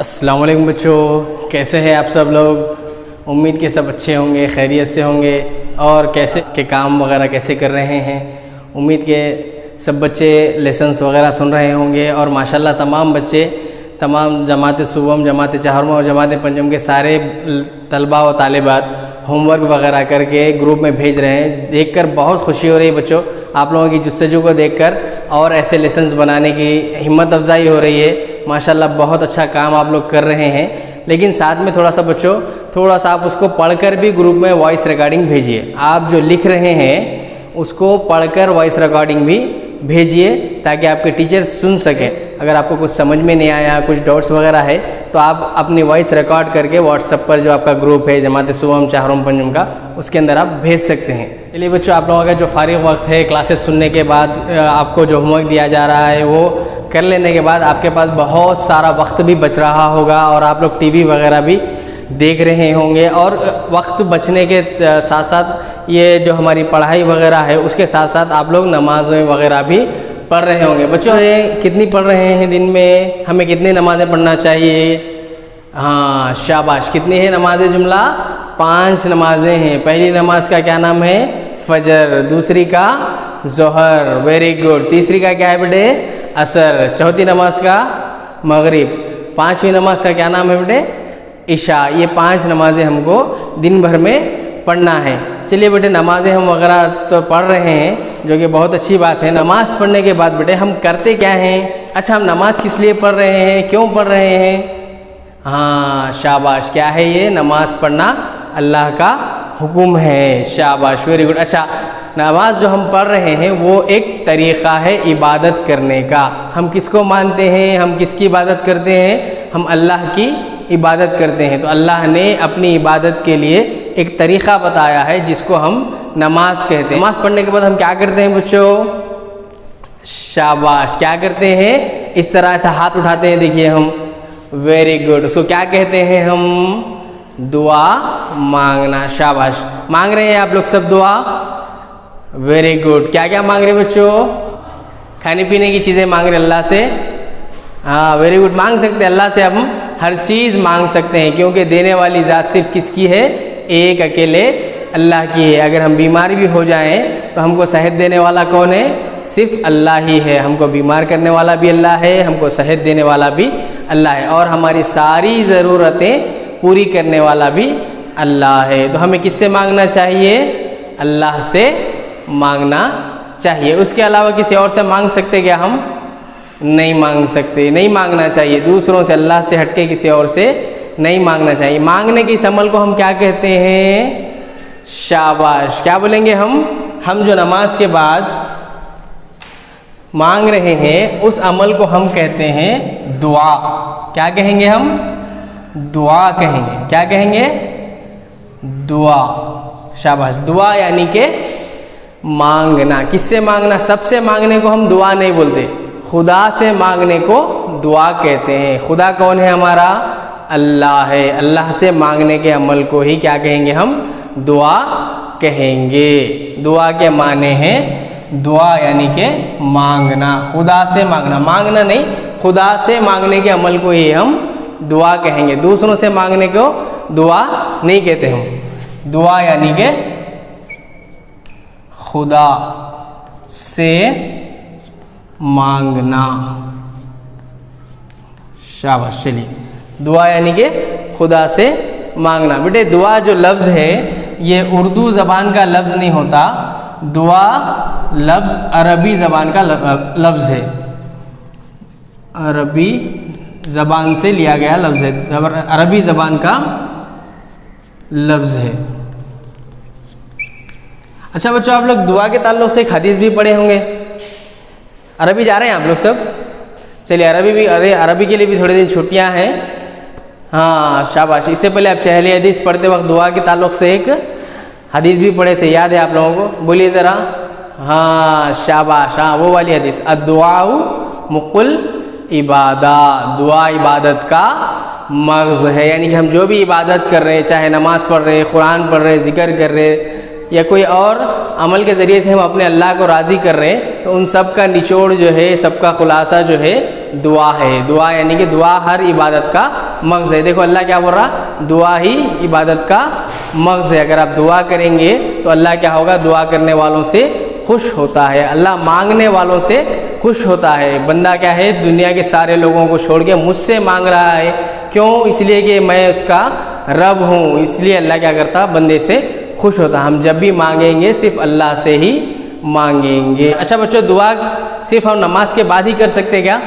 अस्सलाम वालेकुम बच्चों, कैसे हैं आप सब लोग। उम्मीद के सब अच्छे होंगे, खैरियत से होंगे और कैसे के काम वगैरह कैसे कर रहे हैं। उम्मीद के सब बच्चे लेसन्स वगैरह सुन रहे होंगे और माशाल्लाह तमाम बच्चे तमाम जमात सुबम, जमात चहारमा और जमात पंजम के सारे तलबा व तालिबात होमवर्क वगैरह करके ग्रुप में भेज रहे हैं। देखकर बहुत खुशी हो रही है बच्चों, आप लोगों की जुस्तजू को देखकर और ऐसे लेसन्स बनाने की हिम्मत अफजाई हो रही है। माशाल्लाह बहुत अच्छा काम आप लोग कर रहे हैं, लेकिन साथ में थोड़ा सा बच्चों आप उसको पढ़कर भी ग्रुप में वॉइस रिकॉर्डिंग भेजिए। आप जो लिख रहे हैं उसको पढ़कर वॉइस रिकॉर्डिंग भी भेजिए ताकि आपके टीचर्स सुन सकें। अगर आपको कुछ समझ में नहीं आया, कुछ डाउट्स वगैरह है तो आप अपनी वॉइस रिकॉर्ड करके व्हाट्सएप पर जो आपका ग्रुप है जमात सुबम चहारमा पंजम का, उसके अंदर आप भेज सकते हैं। चलिए बच्चों, आप लोगों का जो फारिग वक्त है क्लासेस सुनने के बाद आपको जो होमवर्क दिया जा रहा है वो कर लेने के बाद आपके पास बहुत सारा वक्त भी बच रहा होगा और आप लोग टीवी वगैरह भी देख रहे होंगे और वक्त बचने के साथ साथ ये जो हमारी पढ़ाई वगैरह है उसके साथ साथ आप लोग नमाज़ें वगैरह भी पढ़ रहे होंगे। बच्चों कितनी पढ़ रहे हैं दिन में, हमें कितनी नमाज़ें पढ़ना चाहिए? हाँ शाबाश, कितनी है नमाज़ें? जुमला 5 नमाज़ें हैं। पहली नमाज का क्या नाम है? फजर। दूसरी का जोहर, वेरी गुड। तीसरी का क्या है बेटे? असर। चौथी नमाज का मगरिब। 5वीं नमाज का क्या नाम है बेटे? इशा। ये 5 नमाज़ें हमको दिन भर में पढ़ना है। चलिए बेटे, नमाज़ें हम वगैरह तो पढ़ रहे हैं जो कि बहुत अच्छी बात है। नमाज़ पढ़ने के बाद बेटे हम करते क्या हैं? अच्छा, हम नमाज़ किस लिए पढ़ रहे हैं, क्यों पढ़ रहे हैं? हाँ शाबाश, क्या है ये? नमाज़ पढ़ना अल्लाह का हुक्म है। शाबाश, वेरी गुड। अच्छा, नमाज जो हम पढ़ रहे हैं वो एक तरीक़ा है इबादत करने का। हम किसको मानते हैं, हम किसकी इबादत करते हैं? हम अल्लाह की इबादत करते हैं। तो अल्लाह ने अपनी इबादत के लिए एक तरीक़ा बताया है जिसको हम नमाज कहते हैं। नमाज पढ़ने के बाद हम क्या करते हैं बच्चों? शाबाश, क्या करते हैं? इस तरह से हाथ उठाते हैं, देखिए हम, वेरी गुड। उसको क्या कहते हैं हम? दुआ मांगना। शाबाश, मांग रहे हैं आप लोग सब दुआ? Very good. क्या क्या मांग रहे हैं बच्चों? खाने पीने की चीज़ें मांग रहे अल्लाह से? हाँ वेरी गुड, मांग सकते हैं अल्लाह से, हम हर चीज़ मांग सकते हैं क्योंकि देने वाली ज़ात सिर्फ किसकी है? एक अकेले अल्लाह की है। अगर हम बीमार भी हो जाएं तो हमको सेहत देने वाला कौन है? सिर्फ अल्लाह ही है। हमको बीमार करने वाला भी अल्लाह है, हमको सेहत देने वाला भी अल्लाह है और हमारी सारी ज़रूरतें पूरी करने वाला भी अल्लाह है। तो हमें किससे मांगना चाहिए? अल्लाह से मांगना चाहिए। उसके अलावा किसी और से मांग सकते क्या हम? नहीं मांग सकते, नहीं मांगना चाहिए। दूसरों से, अल्लाह से हटके किसी और से नहीं मांगना चाहिए। मांगने के इस अमल को हम क्या कहते हैं? शाबाश, क्या बोलेंगे हम? हम जो नमाज के बाद मांग रहे हैं उस अमल को हम कहते हैं दुआ। क्या कहेंगे हम? दुआ कहेंगे। क्या कहेंगे? दुआ। शाबाश, दुआ यानी कि मांगना। किससे मांगना? सबसे मांगने को हम दुआ नहीं बोलते, खुदा से मांगने को दुआ कहते हैं। खुदा कौन है हमारा? अल्लाह है। अल्लाह से मांगने के अमल को ही क्या कहेंगे हम? दुआ कहेंगे। दुआ के माने हैं दुआ यानी कि मांगना, खुदा से मांगना। मांगना नहीं, खुदा से मांगने के अमल को ही हम दुआ कहेंगे। दूसरों से मांगने को दुआ नहीं कहते हम। दुआ यानी कि खुदा से मांगना। शाबाश, चलिए, दुआ यानी कि खुदा से मांगना। बेटे दुआ जो लफ्ज़ है ये उर्दू ज़बान का लफ्ज़ नहीं होता। दुआ लफ्ज़ अरबी ज़बान का लफ्ज़ है, अरबी ज़बान से लिया गया लफ्ज़ है, अरबी ज़बान का लफ्ज़ है। अच्छा बच्चों, आप लोग दुआ के ताल्लुक़ से एक हदीस भी पढ़े होंगे। अरबी जा रहे हैं आप लोग सब? चलिए अरबी भी, अरे अरबी के लिए भी थोड़े दिन छुट्टियां हैं। हाँ शाबाश। इससे पहले आप पहली हदीस पढ़ते वक्त दुआ के ताल्लुक़ से एक हदीस भी पढ़े थे, याद है आप लोगों को? बोलिए ज़रा। हाँ शाबाश, हाँ वो वाली हदीस, अद्दुआउ मुक़ुल इबादा। दुआ इबादत का मग़ज़ है, यानी कि हम जो भी इबादत कर रहे हैं, चाहे नमाज़ पढ़ रहे, कुरान पढ़ रहे, ज़िक्र कर रहे या कोई और अमल के ज़रिए से हम अपने अल्लाह को राज़ी कर रहे हैं, तो उन सब का निचोड़ जो है, सबका खुलासा जो है दुआ है। दुआ यानी कि दुआ हर इबादत का मग़ज़ है। देखो अल्लाह क्या बोल रहा, दुआ ही इबादत का मग़ज़ है। अगर आप दुआ करेंगे तो अल्लाह क्या होगा, दुआ करने वालों से खुश होता है, अल्लाह मांगने वालों से खुश होता है। बंदा क्या है, दुनिया के सारे लोगों को छोड़ के मुझसे मांग रहा है, क्यों? इसलिए कि मैं उसका रब हूँ, इसलिए अल्लाह क्या करता, बंदे से खुश होता। हम जब भी मांगेंगे सिर्फ अल्लाह से ही मांगेंगे। अच्छा बच्चों, दुआ सिर्फ हम नमाज के बाद ही कर सकते क्या?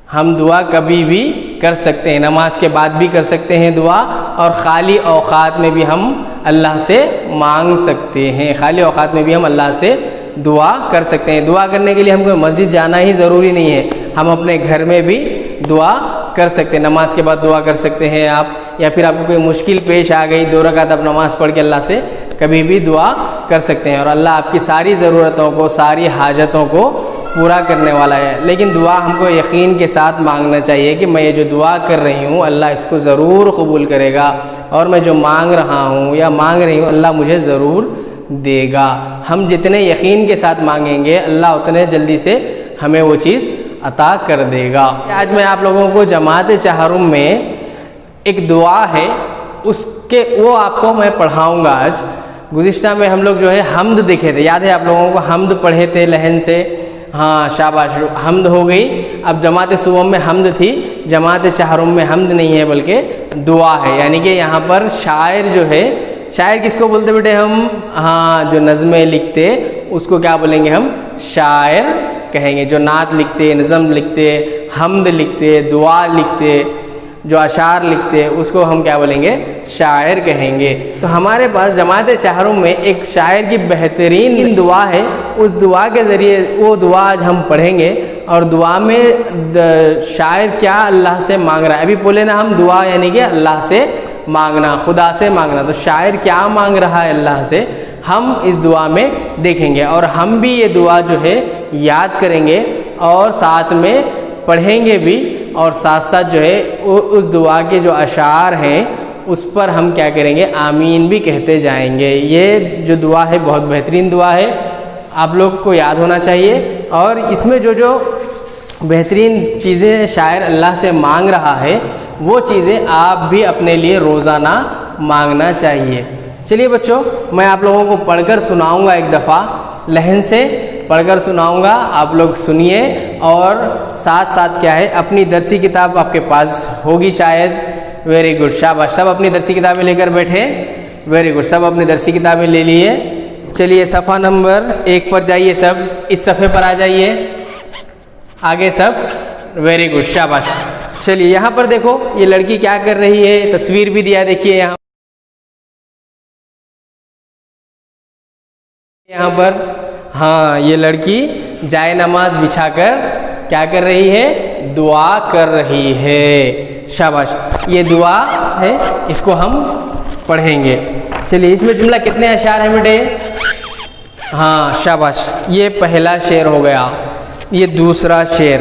हम दुआ कभी भी कर सकते हैं, नमाज के बाद भी कर सकते हैं दुआ, और ख़ाली औक़ात में भी हम अल्लाह से मांग सकते हैं। ख़ाली औक़ात में भी हम अल्लाह से दुआ कर सकते हैं। दुआ करने के लिए हमको मस्जिद जाना ही ज़रूरी नहीं है, हम अपने घर में भी दुआ कर सकते हैं। नमाज के बाद दुआ कर सकते हैं आप, या फिर आपको कोई मुश्किल पेश आ गई, 2 रकात आप नमाज़ पढ़ के अल्लाह से कभी भी दुआ कर सकते हैं, और अल्लाह आपकी सारी ज़रूरतों को, सारी हाजतों को पूरा करने वाला है। लेकिन दुआ हमको यकीन के साथ मांगना चाहिए कि मैं ये जो दुआ कर रही हूँ अल्लाह इसको ज़रूर कबूल करेगा, और मैं जो मांग रहा हूँ या मांग रही हूँ अल्लाह मुझे ज़रूर देगा। हम जितने यकीन के साथ मांगेंगे अल्लाह उतने जल्दी से हमें वो चीज़ अता कर देगा। आज मैं आप लोगों को जमात चहारुम में एक दुआ है, उसके वो आपको मैं पढ़ाऊँगा आज। गुज़िश्ता में हम लोग जो है हम्द देखे थे, याद है आप लोगों को, हम्द पढ़े थे लहन से, हाँ शाबाश, हम्द हो गई। अब जमात सुबह में हम्द थी, जमात चहारुम में हम्द नहीं है बल्कि दुआ है। यानी कि यहाँ पर शायर जो है, शायर किसको बोलते बेटे हम? हाँ, जो नज़में लिखते उसको क्या बोलेंगे हम? शायर कहेंगे। जो नात लिखते, नज़म लिखते, हम्द लिखते, दुआ लिखते, जो अशार लिखते उसको हम क्या बोलेंगे? शायर कहेंगे। तो हमारे पास जमात चहारुम में एक शायर की बेहतरीन दुआ है, उस दुआ के ज़रिए वो दुआ आज हम पढ़ेंगे, और दुआ में शायर क्या अल्लाह से मांग रहा है। अभी बोले ना हम दुआ यानी कि अल्लाह से मांगना, खुदा से मांगना, तो शायर क्या मांग रहा है अल्लाह से, हम इस दुआ में देखेंगे। और हम भी ये दुआ जो है याद करेंगे और साथ में पढ़ेंगे भी, और साथ साथ जो है उस दुआ के जो अशार हैं उस पर हम क्या करेंगे? आमीन भी कहते जाएंगे। ये जो दुआ है बहुत बेहतरीन दुआ है, आप लोग को याद होना चाहिए। और इसमें जो जो बेहतरीन चीज़ें शायर अल्लाह से मांग रहा है वो चीज़ें आप भी अपने लिए रोज़ाना मांगना चाहिए। चलिए बच्चों, मैं आप लोगों को पढ़कर सुनाऊंगा, एक दफ़ा लहन से पढ़कर सुनाऊंगा, आप लोग सुनिए। और साथ साथ क्या है, अपनी दरसी किताब आपके पास होगी शायद। वेरी गुड, शाबाश, सब अपनी दरसी किताबें लेकर बैठे। वेरी गुड, सब अपनी दरसी किताबें ले लिए। चलिए सफ़ा नंबर 1 पर जाइए, सब इस सफ़े पर आ जाइए, आगे सब। वेरी गुड, शाबाश। चलिए यहाँ पर देखो, ये लड़की क्या कर रही है, तस्वीर भी दिया देखिए यहाँ पर। हाँ, ये लड़की जाए नमाज बिछाकर क्या कर रही है? दुआ कर रही है। शाबाश, ये दुआ है, इसको हम पढ़ेंगे। चलिए, इसमें जुमला कितने अशार हैं बेटे? हाँ शाबाश, ये पहला शेर हो गया, ये दूसरा शेर,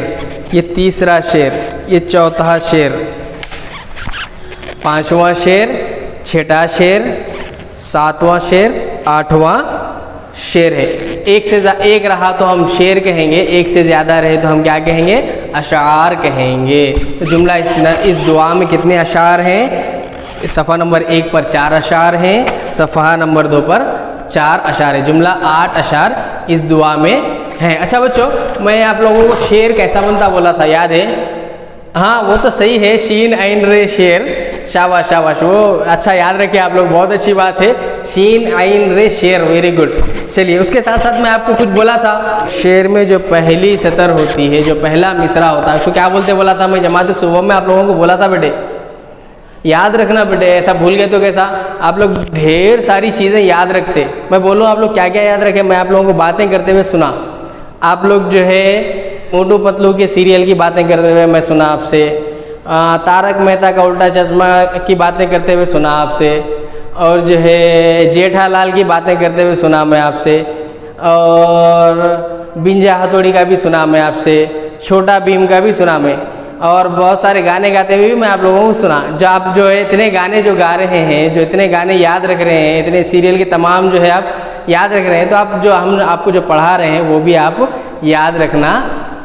ये तीसरा शेर, ये चौथा शेर, पांचवा शेर, छठा शेर, सातवां शेर, आठवां शेर है। एक रहा तो हम शेर कहेंगे, एक से ज़्यादा रहे तो हम क्या कहेंगे? अशार कहेंगे। तो जुमला इस दुआ में कितने अशार हैं? सफ़ा नंबर 1 पर 4 अशार हैं, सफ़ा नंबर 2 पर 4 अशार है। जुमला 8 अशार इस दुआ में हैं। अच्छा बच्चों, मैं आप लोगों को शेर कैसा बनता बोला था, याद है? हाँ, वो तो सही है, शीन आइन रे शेर। शाबाश शाबाश, वो अच्छा याद रखे आप लोग, बहुत अच्छी बात है, शीन आइन रे शेर। Very good. चलिए, उसके साथ साथ मैं आपको कुछ बोला था, शेर में जो पहली सतर होती है, जो पहला मिसरा होता है, उसको क्या बोलते बोला था मैं जमात सुबह में आप लोगों को बोला था बेटे? याद रखना बेटे, ऐसा भूल गए तो कैसा? आप लोग ढेर सारी चीज़ें याद रखते। मैं बोलूँ आप लोग क्या क्या याद रखें, मैं आप लोगों को बातें करते हुए सुना। आप लोग जो है मोटू पतलू के सीरियल की बातें करते हुए मैं सुना आपसे, तारक मेहता का उल्टा चश्मा की बातें करते हुए सुना आपसे, और जो है जेठालाल की बातें करते हुए सुना मैं आपसे, और बिंजा हथौड़ी का भी सुना मैं आपसे, छोटा भीम का भी सुना मैं, और बहुत सारे गाने गाते हुए भी मैं आप लोगों को सुना। जो आप जो है इतने गाने जो गा रहे हैं, जो इतने गाने याद रख रहे हैं, इतने सीरियल के तमाम जो है आप याद रख रहे हैं, तो आप जो हम आपको जो पढ़ा रहे हैं वो भी आप याद रखना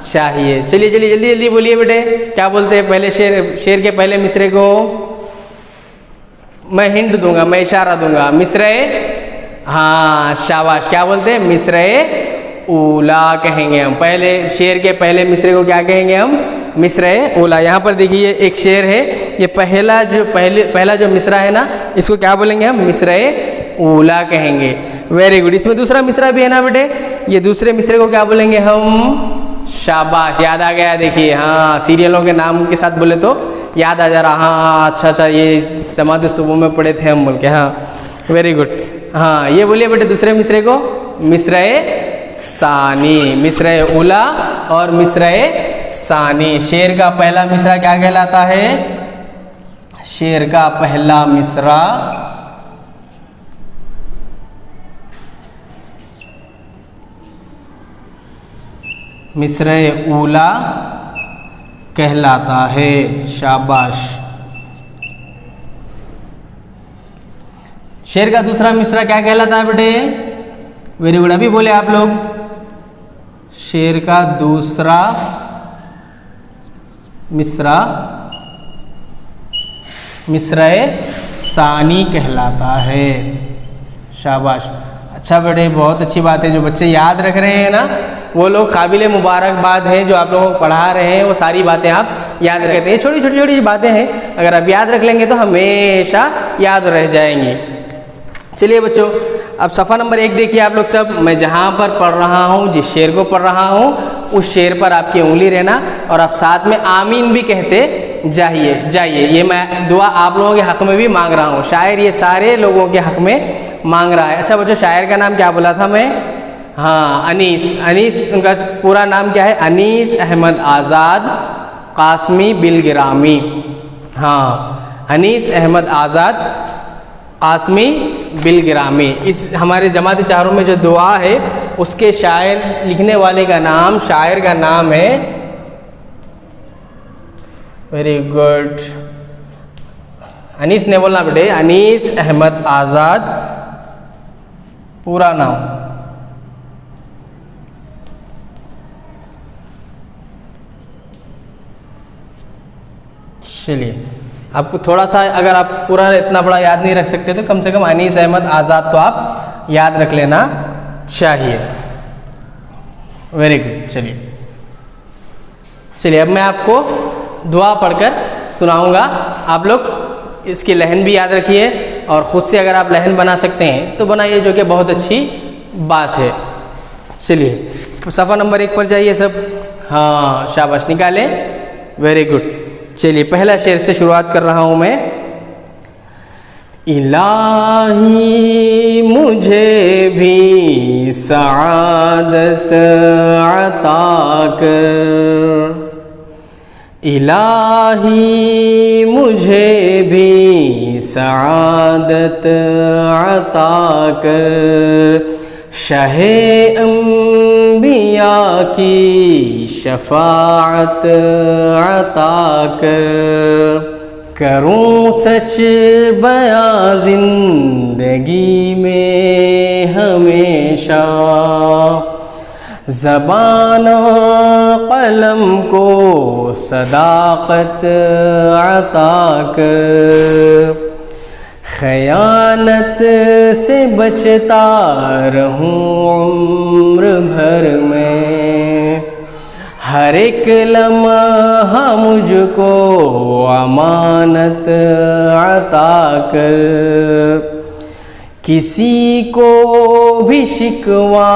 चाहिए। चलिए चलिए जल्दी जल्दी बोलिए बेटे, क्या बोलते हैं पहले शेर के पहले मिसरे को? मैं हिंट दूंगा, मैं इशारा दूंगा। मिसरे, हाँ शाबाश, क्या बोलते हैं? मिसरे ऊला कहेंगे हम। पहले शेर के पहले मिसरे को क्या कहेंगे हम? मिसरे ऊला। यहाँ पर देखिए एक शेर है, ये पहला जो मिसरा है ना, इसको क्या बोलेंगे हम? मिसरे ऊला कहेंगे। Very good. इसमें दूसरा मिसरा भी है ना बेटे, ये दूसरे मिसरे को क्या बोलेंगे हम? शाबाश, याद आ गया। देखिए हाँ, सीरियलों के नाम के साथ बोले तो याद आ जा रहा। हाँ अच्छा अच्छा, ये समाधि सुबह में पढ़े थे हम बोल के। हाँ वेरी गुड। हाँ ये बोलिए बेटे दूसरे मिसरे को? मिसरे सानी, मिसरे ऊला और मिसरे सानी। शेर का पहला मिसरा क्या कहलाता है? शेर का पहला मिसरा मिसरे ऊला कहलाता है। शाबाश। शेर का दूसरा मिसरा क्या कहलाता है बेटे? वेरी गुड, अभी बोले आप लोग। शेर का दूसरा मिसरा मिसरे सानी कहलाता है। शाबाश। अच्छा बेटे, बहुत अच्छी बात है। जो बच्चे याद रख रहे हैं ना, वो लोग काबिले मुबारकबाद हैं। जो आप लोगों को पढ़ा रहे हैं वो सारी बातें आप याद रखते हैं। छोटी छोटी छोटी बातें हैं, अगर आप याद रख लेंगे तो हमेशा याद रह जाएंगी। चलिए बच्चों, अब सफ़ा नंबर 1 देखिए आप लोग सब। मैं जहाँ पर पढ़ रहा हूँ, जिस शेर को पढ़ रहा हूँ, उस शेर पर आपकी उंगली रहना और आप साथ में आमीन भी कहते जाइए। ये मैं दुआ आप लोगों के हक़ में भी मांग रहा हूँ। शायर ये सारे लोगों के हक़ में मांग रहा है। अच्छा बच्चों, शायर का नाम क्या बोला था मैं? हाँ अनीस। उनका पूरा नाम क्या है? अनीस अहमद आज़ाद कासमी बिलगिरामी। हाँ, अनीस अहमद आज़ाद कासमी बिलगिरामी। इस हमारे जमात चारों में जो दुआ है, उसके शायर लिखने वाले का नाम, शायर का नाम है, वेरी गुड, अनीस ने बोलना बेटे, अनीस अहमद आज़ाद पूरा नाम। चलिए, आपको थोड़ा सा, अगर आप पूरा इतना बड़ा याद नहीं रख सकते तो कम से कम अनीस अहमद आज़ाद तो आप याद रख लेना चाहिए। Very good. चलिए अब मैं आपको दुआ पढ़कर सुनाऊंगा। आप लोग इसकी लहन भी याद रखिए और ख़ुद से अगर आप लहन बना सकते हैं तो बनाइए, जो कि बहुत अच्छी बात है। चलिए सफ़ा नंबर 1 पर जाइए सब। हाँ शाबाश, निकालें। Very good. चलिए पहला शेर से शुरुआत कर रहा हूँ मैं। इलाही मुझे भी सआदत अता कर, इलाही मुझे भी सआदत अता कर, शाहे अंबिया की शफाअत अता कर, करूं सच बयां जिंदगी में हमेशा, ज़बान और कलम को सदाकत अता कर, खयानत से बचता रहूं उम्र भर में, हर एक लम्हा मुझको अमानत अता कर, किसी को भी शिकवा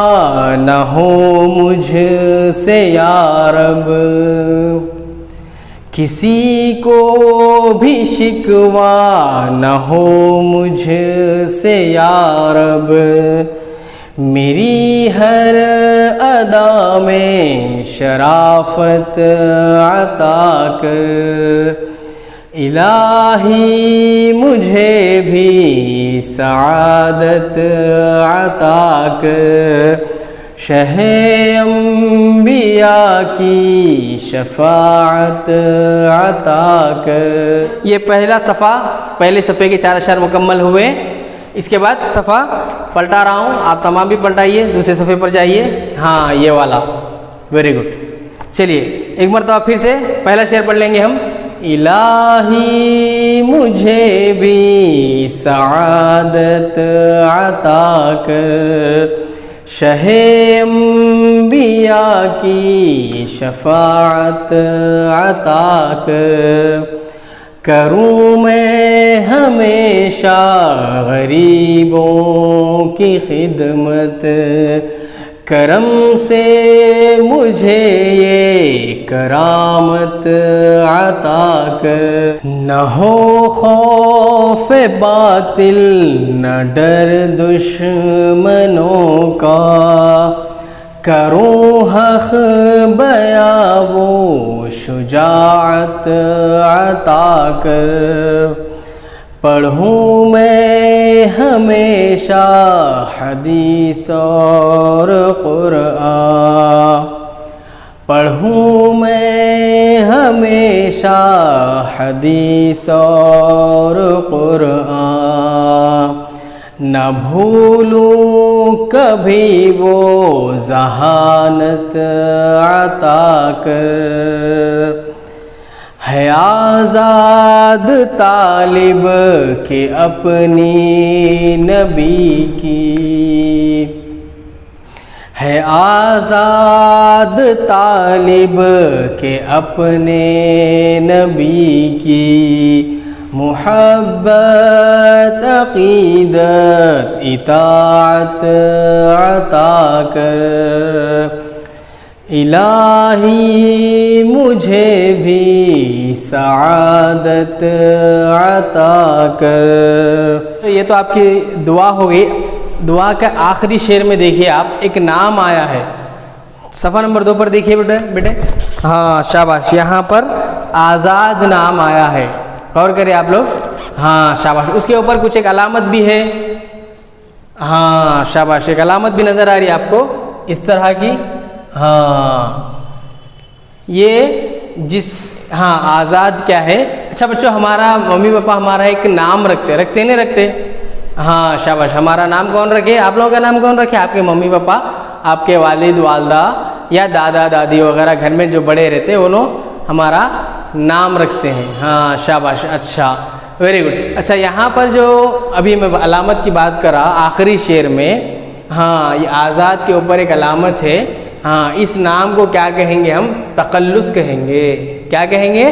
न हो मुझसे या रब, किसी को भी शिकवा न हो मुझसे या रब, मेरी हर अदा में शराफत अता कर, इलाही मुझे भी सआदत अता कर, शहे अंबिया की शफाअत अता कर। ये पहला सफ़ा, पहले सफ़े के 4 अशर मुकम्मल हुए। इसके बाद सफ़ा पलटा रहा हूँ, आप तमाम भी पलटाइए। दूसरे सफ़े पर जाइए। हाँ ये वाला, वेरी गुड। चलिए एक मरतबा फिर से पहला शेर पढ़ लेंगे हम। इलाही मुझे भी सआदत अता कर, शहे अंबिया की शफाअत अता कर, करूँ मैं हमेशा गरीबों की खिदमत, करम से मुझे ये करामत अता कर। न हो खौफ बातिल न डर दुश्मनों का, करूँ हक़ बया वो शुजाअत अता कर। पढ़ूँ मैं हमेशा हदीस और कुरआन, पढ़ूँ मैं हमेशा हदीस और कुरआन, न भूलूँ कभी वो ज़हानत अता कर। है आज़ाद तालिब के अपनी नबी की, है आज़ाद तालिब के अपने नबी की, मुहब्बत अक़ीदत इताअत अता कर। इलाही मुझे भी सआदत अता कर। तो ये तो आपकी दुआ हो गई। दुआ का आखिरी शेर में देखिए आप, एक नाम आया है। सफ़ा नंबर 2 पर देखिए बेटे। हाँ शाबाश, यहाँ पर आज़ाद नाम आया है, गौर करें आप लोग। हाँ शाबाश, उसके ऊपर कुछ एक अलामत भी है। हाँ शाबाश, एक अलामत भी नज़र आ रही है आपको इस तरह की। हाँ ये हाँ आज़ाद क्या है। अच्छा बच्चों, हमारा मम्मी पापा हमारा एक नाम रखते नहीं रखते? हाँ शाबाश, हमारा नाम कौन रखे? आप लोगों का नाम कौन रखे? आपके मम्मी पापा, आपके वालिद वालदा या दादा दादी वगैरह घर में जो बड़े रहते हैं वो लोग हमारा नाम रखते हैं। हाँ शाबाश, अच्छा वेरी गुड। अच्छा यहाँ पर जो अभी मैं अलामत की बात कर रहा आखिरी शेर में, हाँ ये आज़ाद के ऊपर एक अलामत है। हाँ इस नाम को क्या कहेंगे हम? तखल्लुस कहेंगे। क्या कहेंगे?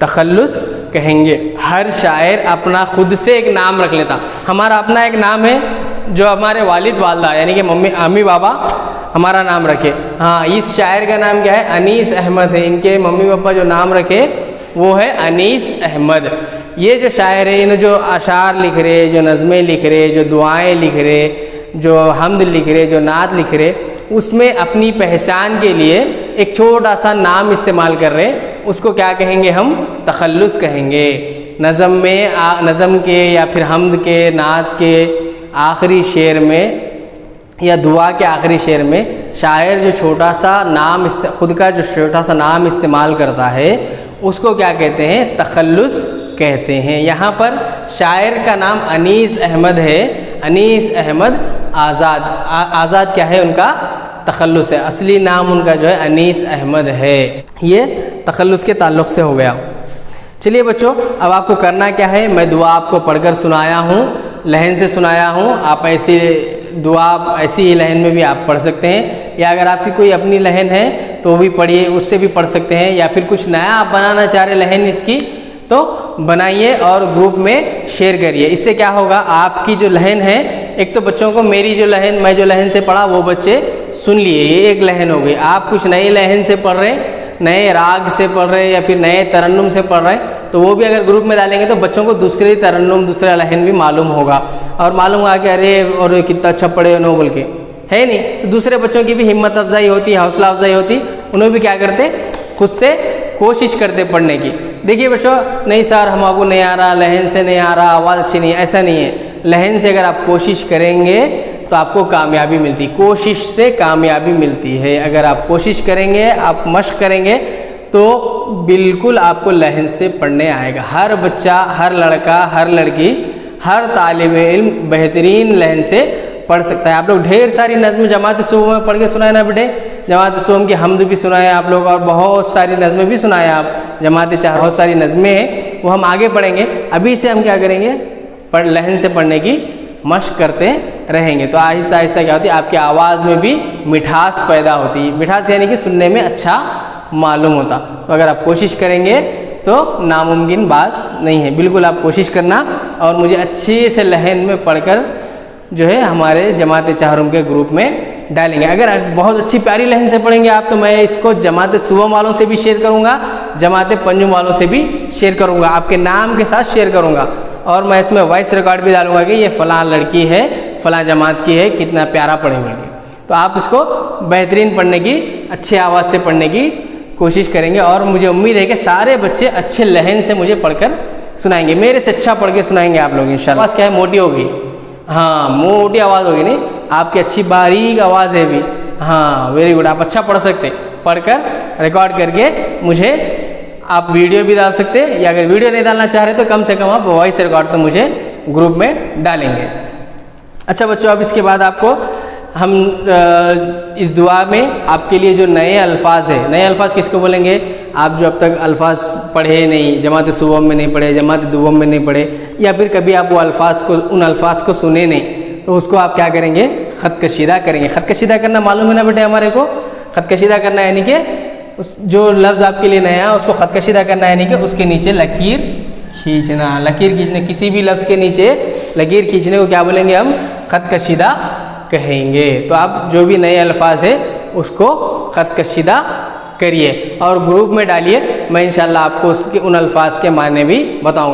तखल्लुस कहेंगे। हर शायर अपना खुद से एक नाम रख लेता। हमारा अपना एक नाम है जो हमारे वालिद वालदा यानी कि मम्मी बाबा हमारा नाम रखे। हाँ इस शायर का नाम क्या है? अनीस अहमद है। इनके मम्मी पापा जो नाम रखे वो है अनीस अहमद। ये जो शायर है, इन जो अशार लिख रहे, जो नज़में लिख रहे, जो दुआएं लिख रहे, जो हम्द लिख रहे, जो नात लिख रहे, उसमें अपनी पहचान के लिए एक छोटा सा नाम इस्तेमाल कर रहे, उसको क्या कहेंगे हम? तखल्लुस कहेंगे। नज़म के या फिर हम्द के, नात के आखिरी शेर में या दुआ के आखिरी शेर में शायर जो छोटा सा नाम खुद का जो छोटा सा नाम इस्तेमाल करता है उसको क्या कहते हैं? तखल्लुस कहते हैं। यहाँ पर शायर का नाम अनीस अहमद है। अनीस अहमद आज़ाद। आज़ाद क्या है? उनका तखल्लुस है। असली नाम उनका जो है अनीस अहमद है। ये तखल्लुस के ताल्लुक़ से हो गया। चलिए बच्चों, अब आपको करना क्या है? मैं दुआ आपको पढ़कर सुनाया हूँ, लहन से सुनाया हूँ। आप ऐसी दुआ ऐसी ही लहन में भी आप पढ़ सकते हैं, या अगर आपकी कोई अपनी लहन है तो भी पढ़िए, उससे भी पढ़ सकते हैं, या फिर कुछ नया आप बनाना चाह रहे लहन इसकी तो बनाइए और ग्रुप में शेयर करिए। इससे क्या होगा, आपकी जो लहन है, एक तो बच्चों को मेरी जो लहन, मैं जो लहन से पढ़ा वो बच्चे सुन लिए, ये एक लहन हो गई। आप कुछ नई लहन से पढ़ रहे, नए राग से पढ़ रहे या फिर नए तरन्नुम से पढ़ रहे, तो वो भी अगर ग्रुप में डालेंगे तो बच्चों को दूसरी तरन्नुम, दूसरा लहन भी मालूम होगा और मालूम होगा कि अरे और कितना अच्छा पढ़े नो बोल के, है नहीं? तो दूसरे बच्चों की भी हिम्मत अफजाई होती, हौसला अफजाई होती, उन्हें भी क्या करते, खुद से कोशिश करते पढ़ने की। देखिए बच्चों, नहीं सर हमको नहीं आ रहा, लहन से नहीं आ रहा, आवाज़ अच्छी नहीं है, ऐसा नहीं है। लहन से अगर आप कोशिश करेंगे तो आपको कामयाबी मिलती, कोशिश से कामयाबी मिलती है। अगर आप कोशिश करेंगे, आप मश्क करेंगे तो बिल्कुल आपको लहन से पढ़ने आएगा। हर बच्चा, हर लड़का, हर लड़की, हर तालिब इल्म बेहतरीन लहन से पढ़ सकता है। आप लोग ढेर सारी नज़्म जमात सुबह में पढ़ के सुनाए ना बेटे, जमात सुबह की हमद भी सुनाए आप लोग, और बहुत सारी नज़में भी सुनाए आप। जमात चार बहुत सारी नज़में हैं, वो हम आगे पढ़ेंगे। अभी से हम क्या करेंगे, लहन से पढ़ने की मशक करते रहेंगे, तो आहिस्ता आहिस्ता क्या होती है, आपकी आवाज़ में भी मिठास पैदा होती है। मिठास यानी कि सुनने में अच्छा मालूम होता। तो अगर आप कोशिश करेंगे तो नामुमकिन बात नहीं है, बिल्कुल आप कोशिश करना और मुझे अच्छे से लहन में पढ़कर जो है हमारे जमात चाहरुम के ग्रुप में डालेंगे। अगर बहुत अच्छी प्यारी लहन से पढ़ेंगे आप, तो मैं इसको जमात सुबह वालों से भी शेयर करूँगा, जमात पंजुम वालों से भी शेयर करूँगा, आपके नाम के साथ शेयर करूँगा, और मैं इसमें वॉइस रिकॉर्ड भी डालूंगा कि ये फ़लाँ लड़की है, फ़लाँ जमात की है, कितना प्यारा पढ़े बोल के। तो आप इसको बेहतरीन पढ़ने की, अच्छे आवाज़ से पढ़ने की कोशिश करेंगे, और मुझे उम्मीद है कि सारे बच्चे अच्छे लहन से मुझे पढ़कर सुनाएंगे, मेरे से अच्छा पढ़ के सुनाएंगे आप लोग इंशाल्लाह। आवाज़ क्या है, मोटी होगी, हाँ मोटी आवाज़ होगी, नहीं आपकी अच्छी बारीक आवाज़ है भी, हाँ वेरी गुड, आप अच्छा पढ़ सकते, पढ़कर रिकॉर्ड करके मुझे आप वीडियो भी डाल सकते हैं, या अगर वीडियो नहीं डालना चाह रहे तो कम से कम आप वॉइस रिकॉर्ड तो मुझे ग्रुप में डालेंगे। अच्छा बच्चों, अब इसके बाद आपको हम इस दुआ में आपके लिए जो नए अल्फाज है, नए अल्फाज किसको बोलेंगे, आप जो अब तक अल्फाज पढ़े नहीं, जमात सुबह में नहीं पढ़े, जमात दुवम में नहीं पढ़े, या फिर कभी आप वो अल्फाज को, उन अल्फाज को सुने नहीं, तो उसको आप क्या करेंगे, ख़त कशीदा करेंगे। ख़त कशीदा करना मालूम है ना बेटे हमारे को, ख़त कशीदा करना यानी कि उस जो लफ्ज़ आपके लिए नया है उसको ख़त कशीदा करना, यानी कि उसके नीचे लकीर खींचना। लकीर खींचने, किसी भी लफ्ज़ के नीचे लकीर खींचने को क्या बोलेंगे हम, ख़त कशीदा कहेंगे। तो आप जो भी नए अल्फाज है उसको ख़त कशीदा करिए और ग्रुप में डालिए, मैं इंशाल्लाह आपको उसके उन अल्फाज के मायने भी बताऊंगा।